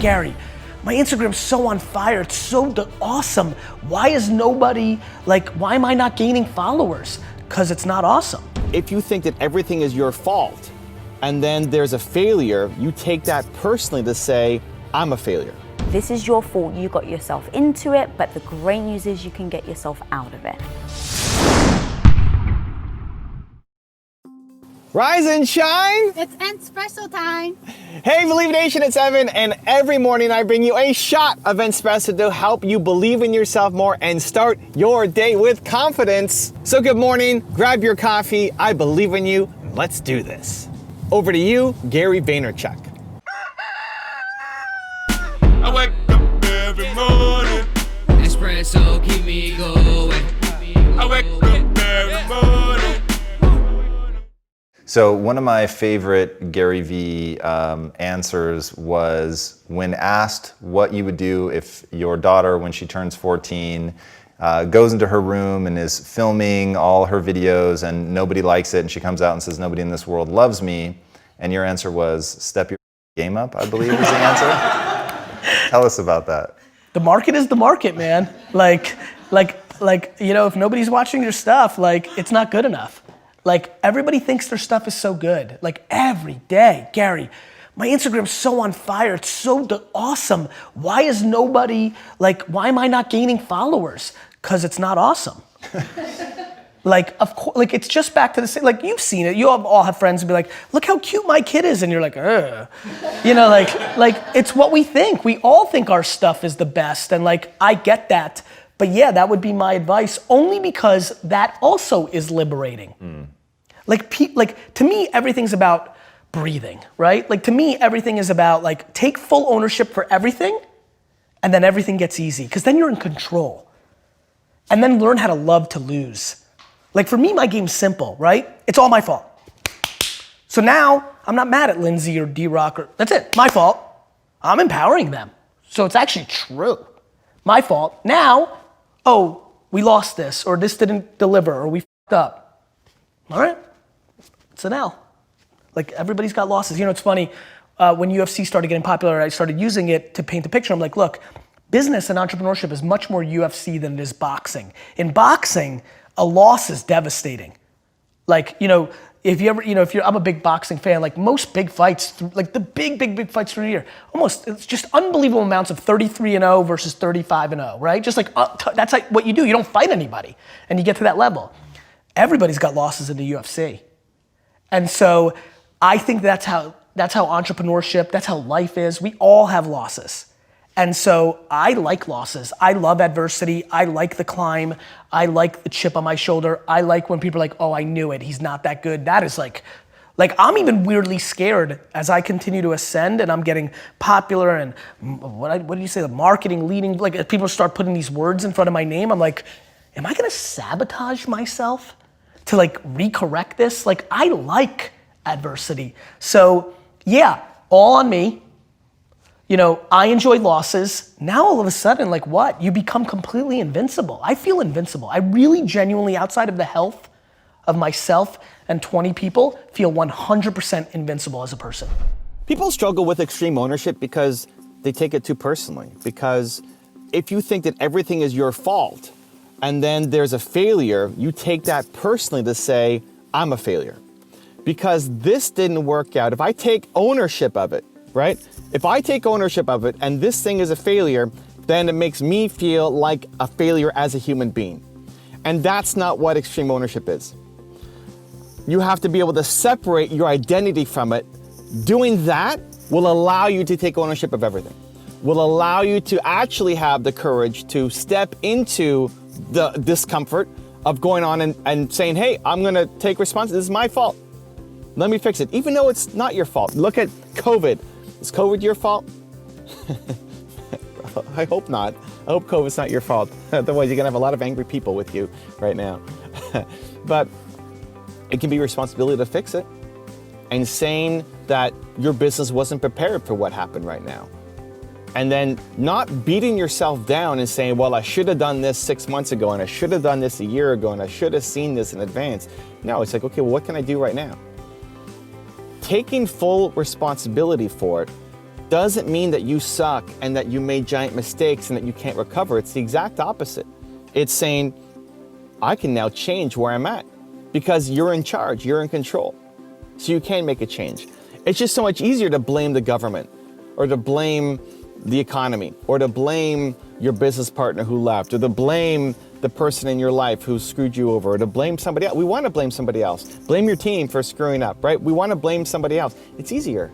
Gary, my Instagram's so on fire, it's so awesome. Why is nobody, why am I not gaining followers? Because it's not awesome. If you think that everything is your fault and then there's a failure, you take that personally to say, I'm a failure. This is your fault, you got yourself into it, but the great news is you can get yourself out of it. Rise and shine! It's Entspresso time! Hey Believe Nation, it's Evan, and every morning I bring you a shot of Entspresso to help you believe in yourself more and start your day with confidence. So good morning, grab your coffee, I believe in you, let's do this. Over to you, Gary Vaynerchuk. I wake up every morning. Espresso, keep me going. I wake up every morning. So one of my favorite Gary V answers was when asked what you would do if your daughter, when she turns 14, goes into her room and is filming all her videos and nobody likes it, and she comes out and says, nobody in this world loves me, and your answer was, step your game up, I believe is the answer. Tell us about that. The market is the market, man. If nobody's watching your stuff, it's not good enough. Everybody thinks their stuff is so good. Every day, Gary, my Instagram's so on fire, it's so awesome. Why is nobody, why am I not gaining followers? Because it's not awesome. Of course, it's just back to the same, you've seen it. You all have friends and be like, look how cute my kid is. And you're like, ugh. It's what we think. We all think our stuff is the best. And I get that. But yeah, that would be my advice, only because that also is liberating. To me, everything's about breathing, right? To me, everything is about take full ownership for everything, and then everything gets easy, because then you're in control. And then learn how to love to lose. For me, my game's simple, right? It's all my fault. So now, I'm not mad at Lindsay or D-Rock, or that's it, my fault. I'm empowering them. So it's actually true. My fault. Now, oh, we lost this, or this didn't deliver, or we f***ed up. All right, it's an L. Everybody's got losses. It's funny, when UFC started getting popular, I started using it to paint the picture. I'm like, look, business and entrepreneurship is much more UFC than it is boxing. In boxing, a loss is devastating. If you ever, I'm a big boxing fan, most big fights, the big fights through the year, it's just unbelievable amounts of 33-0 versus 35-0, right? Just that's what you do. You don't fight anybody, and you get to that level. Everybody's got losses in the UFC. And so I think that's how entrepreneurship, that's how life is. We all have losses. And so I like losses. I love adversity. I like the climb. I like the chip on my shoulder. I like when people are like, oh, I knew it. He's not that good. That is I'm even weirdly scared as I continue to ascend and I'm getting popular and what do you say, the marketing leading, as people start putting these words in front of my name, I'm like, am I gonna sabotage myself to recorrect this? I like adversity. So yeah, all on me. I enjoy losses. Now all of a sudden, what? You become completely invincible. I feel invincible. I really genuinely, outside of the health of myself and 20 people, feel 100% invincible as a person. People struggle with extreme ownership because they take it too personally. Because if you think that everything is your fault and then there's a failure, you take that personally to say, I'm a failure. Because this didn't work out. If I take ownership of it, right? If I take ownership of it and this thing is a failure, then it makes me feel like a failure as a human being. And that's not what extreme ownership is. You have to be able to separate your identity from it. Doing that will allow you to take ownership of everything. Will allow you to actually have the courage to step into the discomfort of going on and saying, hey, I'm gonna take responsibility. This is my fault. Let me fix it, even though it's not your fault. Look at COVID. Is COVID your fault? I hope not. I hope COVID's not your fault. Otherwise, you're gonna have a lot of angry people with you right now. But it can be your responsibility to fix it. And saying that your business wasn't prepared for what happened right now. And then not beating yourself down and saying, well, I should have done this 6 months ago, and I should have done this a year ago, and I should have seen this in advance. No, it's okay, well, what can I do right now? Taking full responsibility for it doesn't mean that you suck and that you made giant mistakes and that you can't recover. It's the exact opposite. It's saying, I can now change where I'm at because you're in charge, you're in control. So you can make a change. It's just so much easier to blame the government or to blame the economy or to blame your business partner who left or to blame the person in your life who screwed you over or to blame somebody else. We want to blame somebody else. Blame your team for screwing up, right? We want to blame somebody else. It's easier.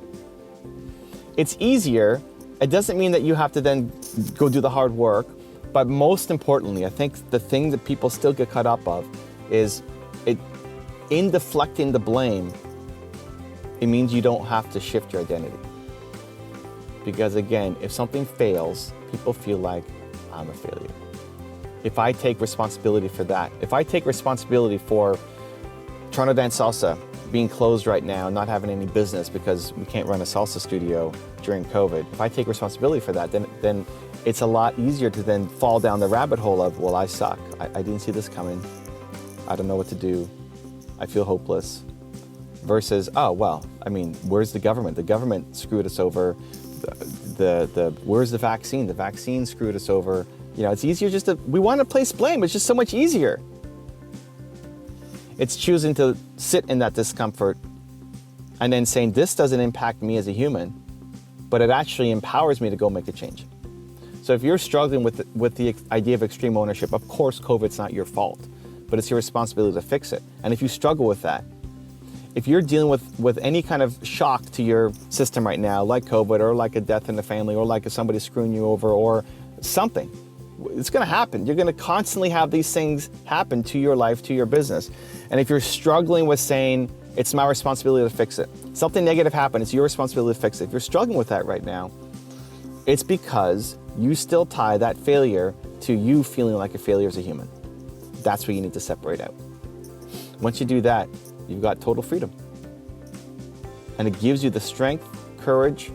It's easier. It doesn't mean that you have to then go do the hard work. But most importantly, I think the thing that people still get caught up of is in deflecting the blame, it means you don't have to shift your identity. Because again, if something fails, people feel like I'm a failure. If I take responsibility for that, if I take responsibility for Toronto Dance Salsa being closed right now, not having any business because we can't run a salsa studio during COVID, if I take responsibility for that, then it's a lot easier to then fall down the rabbit hole of, well, I suck. I didn't see this coming. I don't know what to do. I feel hopeless. Versus, oh, well, I mean, where's the government? The government screwed us over. Where's the vaccine? The vaccine screwed us over. You know, it's easier just to, we want to place blame. It's just so much easier. It's choosing to sit in that discomfort and then saying, this doesn't impact me as a human, but it actually empowers me to go make a change. So if you're struggling with the idea of extreme ownership, of course, COVID's not your fault, but it's your responsibility to fix it. And if you struggle with that, if you're dealing with any kind of shock to your system right now, like COVID or like a death in the family or like somebody screwing you over or something, it's going to happen. You're going to constantly have these things happen to your life, to your business. And if you're struggling with saying, it's my responsibility to fix it, something negative happened, it's your responsibility to fix it. If you're struggling with that right now, it's because you still tie that failure to you feeling like a failure as a human. That's what you need to separate out. Once you do that, you've got total freedom. And it gives you the strength, courage,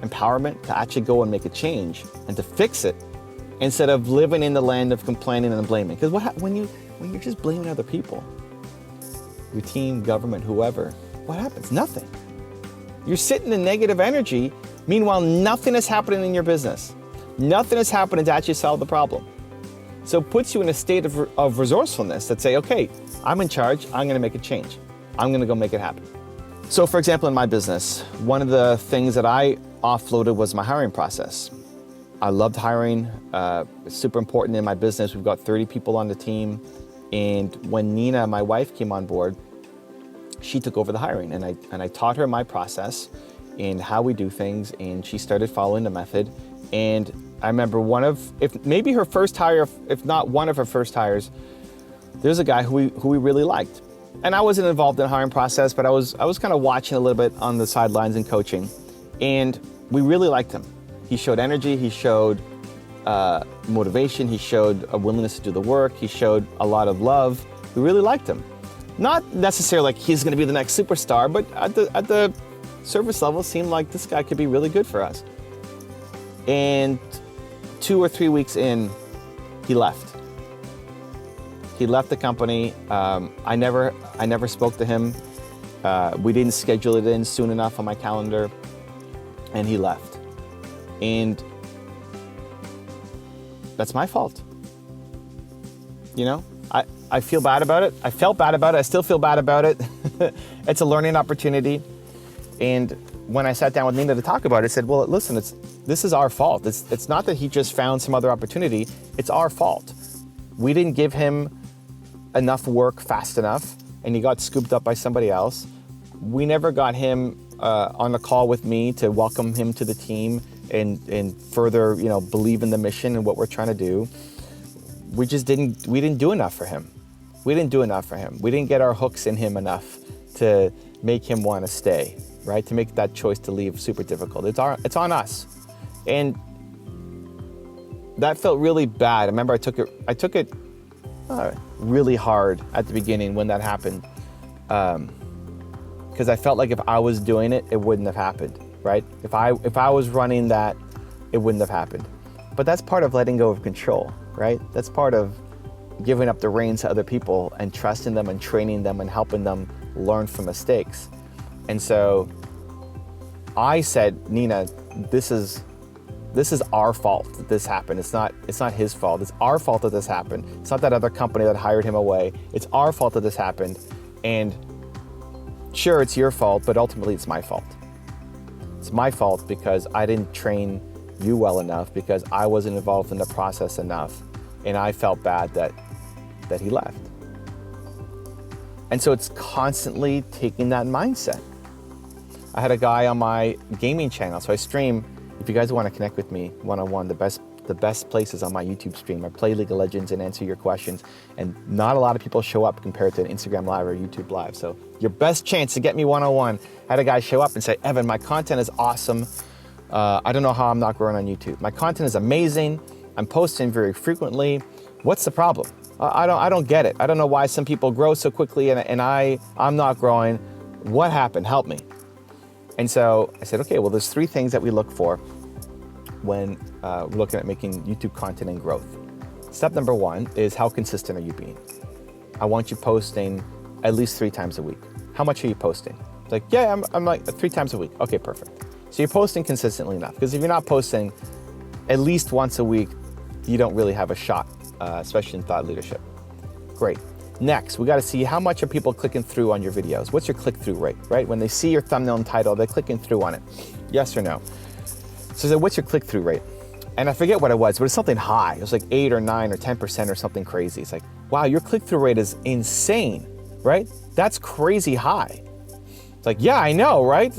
empowerment to actually go and make a change and to fix it instead of living in the land of complaining and blaming. Because when you're just blaming other people, your team, government, whoever, what happens? Nothing. You're sitting in negative energy. Meanwhile, nothing is happening in your business. Nothing is happening to actually solve the problem. So it puts you in a state of resourcefulness that say, okay, I'm in charge, I'm gonna make a change. I'm gonna go make it happen. So for example, in my business, one of the things that I offloaded was my hiring process. I loved hiring, it's super important in my business. We've got 30 people on the team. And when Nina, my wife, came on board, she took over the hiring and I taught her my process and how we do things, and she started following the method. And I remember if maybe her first hire, if not one of her first hires, there's a guy who we really liked. And I wasn't involved in the hiring process, but I was kind of watching a little bit on the sidelines and coaching. And we really liked him. He showed energy, he showed motivation, he showed a willingness to do the work, he showed a lot of love. We really liked him. Not necessarily like he's gonna be the next superstar, but at the surface level, it seemed like this guy could be really good for us. And 2 or 3 weeks in, he left. He left the company. I never spoke to him. We didn't schedule it in soon enough on my calendar, and he left. And that's my fault. You know, I feel bad about it. I felt bad about it. I still feel bad about it. It's a learning opportunity. And when I sat down with Nina to talk about it, I said, well, listen, this is our fault. It's not that he just found some other opportunity. It's our fault. We didn't give him enough work fast enough, and he got scooped up by somebody else. We never got him on a call with me to welcome him to the team and further, believe in the mission and what we're trying to do. We didn't do enough for him. We didn't do enough for him. We didn't get our hooks in him enough to make him want to stay, right? To make that choice to leave super difficult. It's on us. And that felt really bad. I remember I took it really hard at the beginning when that happened. Because I felt like if I was doing it, it wouldn't have happened, right? If I was running that, it wouldn't have happened. But that's part of letting go of control, right? That's part of giving up the reins to other people and trusting them and training them and helping them learn from mistakes. And so I said, Nina, this is our fault that this happened. It's not his fault. It's our fault that this happened. It's not that other company that hired him away. It's our fault that this happened. And sure, it's your fault, but ultimately it's my fault. It's my fault because I didn't train you well enough, because I wasn't involved in the process enough, and I felt bad that he left. And so it's constantly taking that mindset. I had a guy on my gaming channel, so I stream. If you guys want to connect with me one-on-one, the best places on my YouTube stream. I play League of Legends and answer your questions, and not a lot of people show up compared to an Instagram Live or YouTube Live. So your best chance to get me one-on-one. I had a guy show up and say, Evan, my content is awesome. I don't know how I'm not growing on YouTube. My content is amazing. I'm posting very frequently. What's the problem? I don't get it. I don't know why some people grow so quickly and I'm not growing. What happened? Help me. And so I said, okay, well, there's 3 things that we look for when we're looking at making YouTube content and growth. Step number 1 is, how consistent are you being? I want you posting at least 3 times a week. How much are you posting? It's like, yeah, I'm like 3 times a week. Okay, perfect. So you're posting consistently enough, because if you're not posting at least once a week, you don't really have a shot, especially in thought leadership. Great. Next, we got to see how much are people clicking through on your videos. What's your click-through rate, right? When they see your thumbnail and title, they're clicking through on it. Yes or no? So I said, what's your click-through rate? And I forget what it was, but it's something high. It was like 8 or 9 or 10% or something crazy. It's like, wow, your click-through rate is insane, right? That's crazy high. It's like, yeah, I know, right?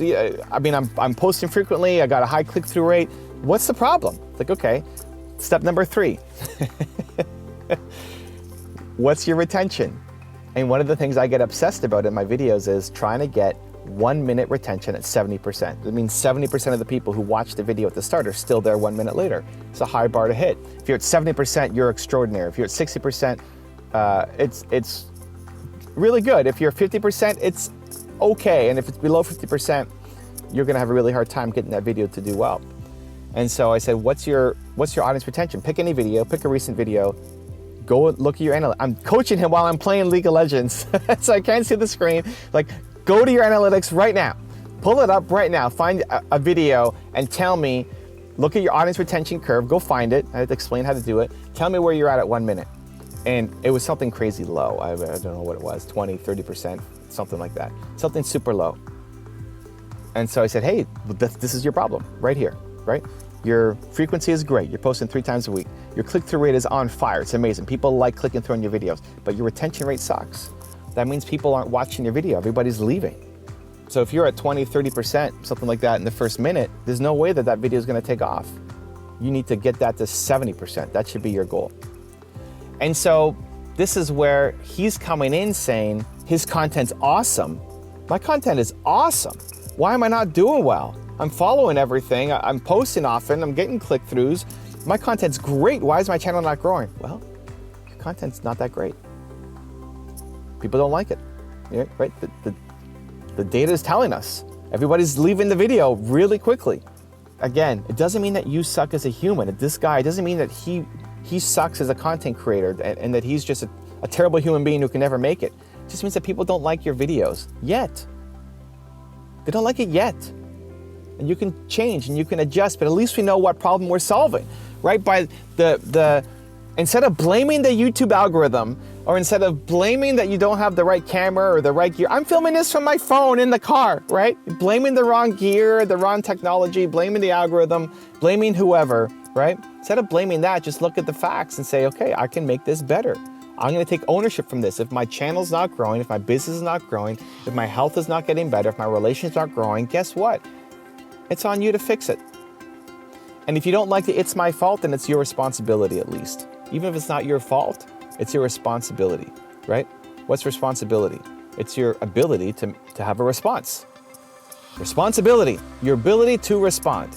I mean, I'm posting frequently. I got a high click-through rate. What's the problem? It's like, okay, step number 3. What's your retention? And one of the things I get obsessed about in my videos is trying to get 1 minute retention at 70%. That means 70% of the people who watch the video at the start are still there 1 minute later. It's a high bar to hit. If you're at 70%, you're extraordinary. If you're at 60%, it's really good. If you're 50%, it's okay. And if it's below 50%, you're gonna have a really hard time getting that video to do well. And so I said, what's your audience retention? Pick any video, pick a recent video, go look at your analytics. I'm coaching him while I'm playing League of Legends, so I can't see the screen. Like, go to your analytics right now. Pull it up right now. Find a video and tell me, look at your audience retention curve, go find it. I had to explain how to do it. Tell me where you're at 1 minute. And it was something crazy low. I don't know what it was, 20, 30%, something like that. Something super low. And so I said, hey, this is your problem right here, right? Your frequency is great. You're posting 3 times a week. Your click-through rate is on fire. It's amazing. People like clicking through on your videos, but your retention rate sucks. That means people aren't watching your video. Everybody's leaving. So if you're at 20, 30%, something like that in the first minute, there's no way that video is gonna take off. You need to get that to 70%. That should be your goal. And so this is where he's coming in saying his content's awesome. My content is awesome. Why am I not doing well? I'm following everything. I'm posting often. I'm getting click-throughs. My content's great. Why is my channel not growing? Well, your content's not that great. People don't like it, right? The data is telling us. Everybody's leaving the video really quickly. Again, it doesn't mean that you suck as a human. This guy, it doesn't mean that he sucks as a content creator and that he's just a terrible human being who can never make it. It just means that people don't like your videos yet. They don't like it yet. And you can change and you can adjust, but at least we know what problem we're solving, right? By instead of blaming the YouTube algorithm, or instead of blaming that you don't have the right camera or the right gear. I'm filming this from my phone in the car, right? Blaming the wrong gear, the wrong technology, blaming the algorithm, blaming whoever, right? Instead of blaming that, just look at the facts and say, okay, I can make this better. I'm gonna take ownership from this. If my channel's not growing, if my business is not growing, if my health is not getting better, if my relationship's not growing, guess what? It's on you to fix it. And if you don't like it's my fault, then it's your responsibility at least. Even if it's not your fault, it's your responsibility, right? What's responsibility? It's your ability to have a response. Responsibility, your ability to respond.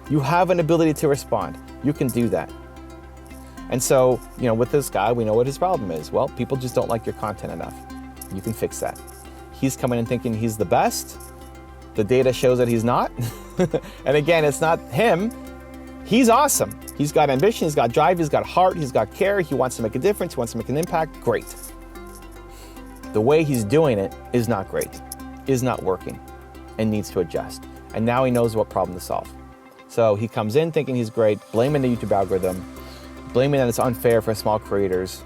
You have an ability to respond. You can do that. And so, with this guy, we know what his problem is. Well, people just don't like your content enough. You can fix that. He's coming in thinking he's the best. The data shows that he's not. And again, it's not him. He's awesome. He's got ambition, he's got drive, he's got heart, he's got care, he wants to make a difference, he wants to make an impact. Great. The way he's doing it is not great, is not working, and needs to adjust. and now he knows what problem to solve. So he comes in thinking he's great, blaming the YouTube algorithm, blaming that it's unfair for small creators,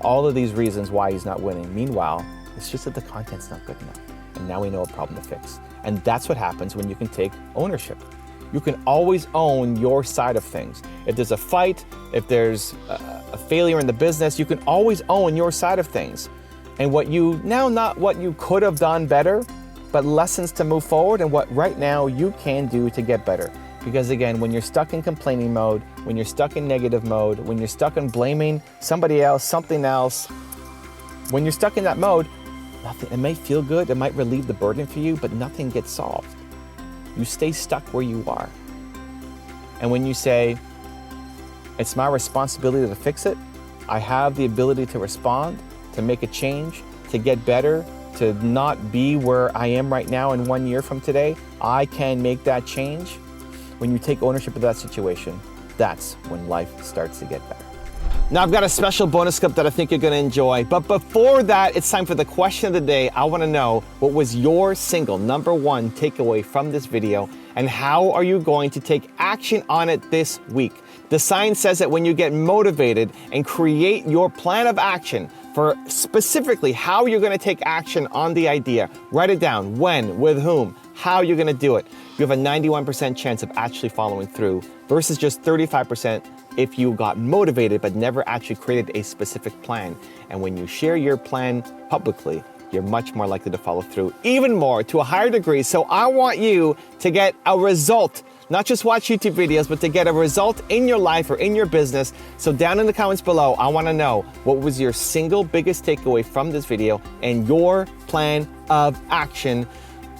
all of these reasons why he's not winning. Meanwhile, it's just that the content's not good enough. And now we know a problem to fix. And that's what happens when you can take ownership. You can always own your side of things. If there's a fight, if there's a failure in the business, you can always own your side of things. And not what you could have done better, but lessons to move forward and what right now you can do to get better. Because again, when you're stuck in complaining mode, when you're stuck in negative mode, when you're stuck in blaming somebody else, something else, when you're stuck in that mode, it may feel good, it might relieve the burden for you, but nothing gets solved. You stay stuck where you are. And when you say, it's my responsibility to fix it, I have the ability to respond, to make a change, to get better, to not be where I am right now and 1 year from today, I can make that change. When you take ownership of that situation, that's when life starts to get better. Now I've got a special bonus clip that I think you're gonna enjoy, but before that, it's time for the question of the day. I wanna know, what was your single #1 takeaway from this video, and how are you going to take action on it this week? The science says that when you get motivated and create your plan of action for specifically how you're gonna take action on the idea, write it down, when, with whom, how you're gonna do it, you have a 91% chance of actually following through versus just 35% if you got motivated but never actually created a specific plan. And when you share your plan publicly, you're much more likely to follow through, even more, to a higher degree. So I want you to get a result, not just watch YouTube videos, but to get a result in your life or in your business. So down in the comments below, I wanna know, what was your single biggest takeaway from this video and your plan of action?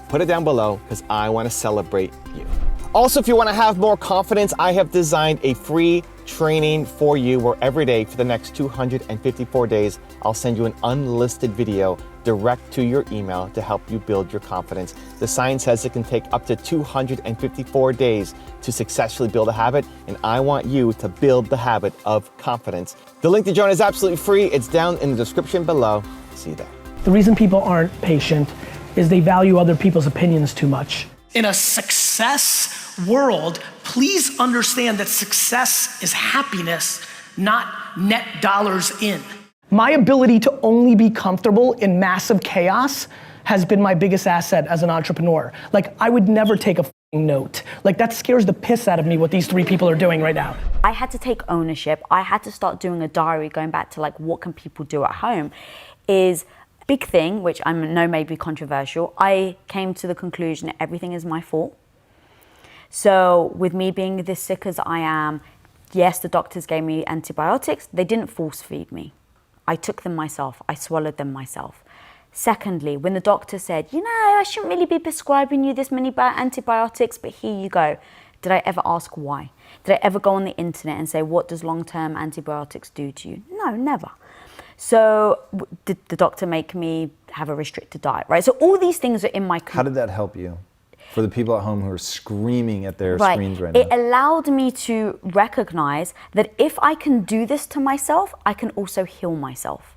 Put it down below, because I wanna celebrate you. Also, if you wanna have more confidence, I have designed a free training for you where every day for the next 254 days, I'll send you an unlisted video direct to your email to help you build your confidence. The science says it can take up to 254 days to successfully build a habit, and I want you to build the habit of confidence. The link to join is absolutely free. It's down in the description below. See you there. The reason people aren't patient is they value other people's opinions too much. In a success world, please understand that success is happiness, not net dollars in. My ability to only be comfortable in massive chaos has been my biggest asset as an entrepreneur. Like, I would never take a f***ing note. Like, that scares the piss out of me what these three people are doing right now. I had to take ownership. I had to start doing a diary, going back to like, what can people do at home, is big thing, which I know may be controversial. I came to the conclusion that everything is my fault. So with me being this sick as I am, yes, the doctors gave me antibiotics. They didn't force feed me. I took them myself. I swallowed them myself. Secondly, when the doctor said, I shouldn't really be prescribing you this many antibiotics, but here you go. Did I ever ask why? Did I ever go on the internet and say, what does long-term antibiotics do to you? No, never. So did the doctor make me have a restricted diet, right? So all these things are in my... How did that help you? For the people at home who are screaming at their screens right now. It allowed me to recognize that if I can do this to myself, I can also heal myself.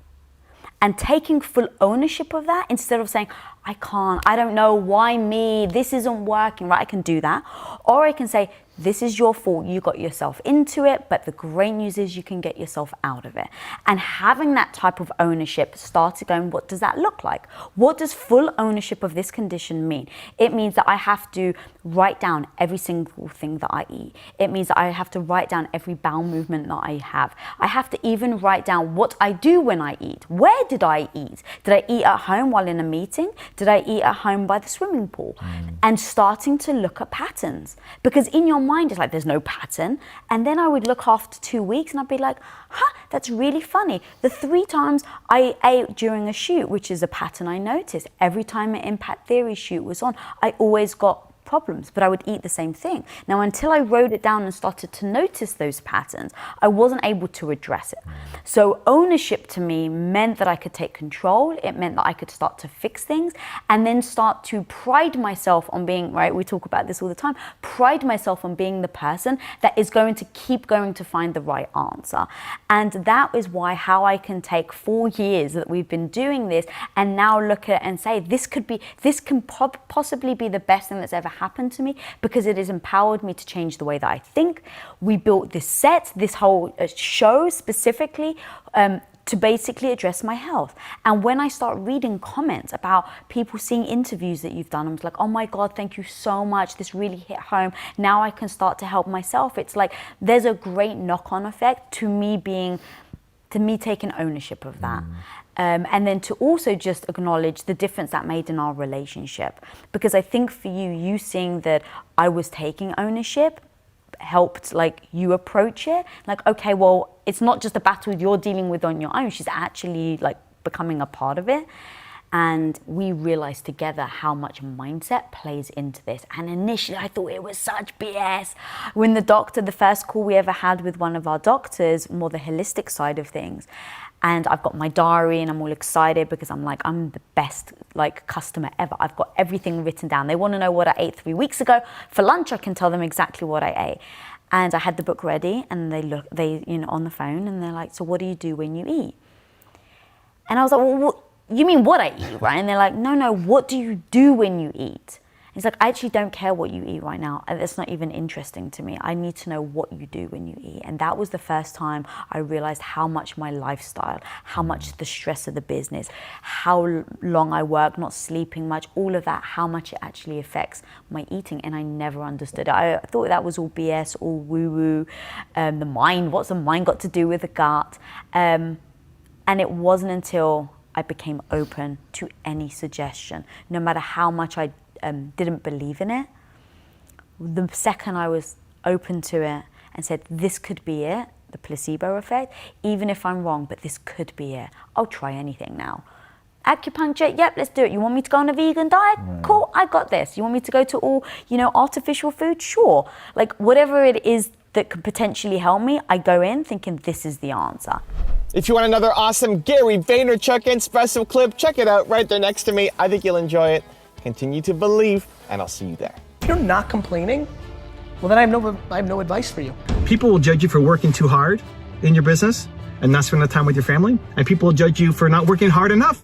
And taking full ownership of that, instead of saying, I can't, I don't know, why me, this isn't working, right? I can do that. Or I can say, this is your fault, you got yourself into it, but the great news is you can get yourself out of it. And having that type of ownership started going, what does that look like? What does full ownership of this condition mean? It means that I have to write down every single thing that I eat. It means that I have to write down every bowel movement that I have. I have to even write down what I do when I eat. Where did I eat? Did I eat at home while in a meeting? Did I eat at home by the swimming pool? And starting to look at patterns. Because in your mind, it's like there's no pattern. And then I would look after 2 weeks and I'd be like, that's really funny. The 3 times I ate during a shoot, which is a pattern I noticed, every time an Impact Theory shoot was on, I always got problems, but I would eat the same thing. Now, until I wrote it down and started to notice those patterns, I wasn't able to address it. So ownership to me meant that I could take control. It meant that I could start to fix things and then start to pride myself on being, right, we talk about this all the time, pride myself on being the person that is going to keep going to find the right answer. And that is why how I can take 4 years that we've been doing this and now look at it and say, this can possibly be the best thing that's ever happen to me because it has empowered me to change the way that I think. We built this set, this whole show specifically to basically address my health. And when I start reading comments about people seeing interviews that you've done, I'm like, oh my God, thank you so much. This really hit home. Now I can start to help myself. It's like there's a great knock-on effect to me taking ownership of that. And then to also just acknowledge the difference that made in our relationship. Because I think for you seeing that I was taking ownership helped like you approach it. Like, okay, well, it's not just a battle you're dealing with on your own. She's actually like becoming a part of it. And we realized together how much mindset plays into this. And initially I thought it was such BS. When the first call we ever had with one of our doctors, more the holistic side of things, and I've got my diary and I'm all excited because I'm like, I'm the best like customer ever. I've got everything written down. They want to know what I ate 3 weeks ago. For lunch, I can tell them exactly what I ate. And I had the book ready and they on the phone and they're like, so what do you do when you eat? And I was like, well, what, you mean what I eat, right? And they're like, no, what do you do when you eat? It's like, I actually don't care what you eat right now. That's not even interesting to me. I need to know what you do when you eat. And that was the first time I realized how much my lifestyle, how much the stress of the business, how long I work, not sleeping much, all of that, how much it actually affects my eating. And I never understood it. I thought that was all BS, all woo-woo. The mind, what's the mind got to do with the gut? And it wasn't until I became open to any suggestion, no matter how much I didn't believe in it. The second I was open to it and said, this could be it, the placebo effect, even if I'm wrong, but this could be it. I'll try anything now. Acupuncture, yep, let's do it. You want me to go on a vegan diet? Cool, I got this. You want me to go to all, artificial food? Sure. Like whatever it is that could potentially help me, I go in thinking this is the answer. If you want another awesome Gary Vaynerchuk Entspresso clip, check it out right there next to me. I think you'll enjoy it. Continue to believe, and I'll see you there. If you're not complaining, well then I have no advice for you. People will judge you for working too hard in your business and not spending time with your family. And people will judge you for not working hard enough.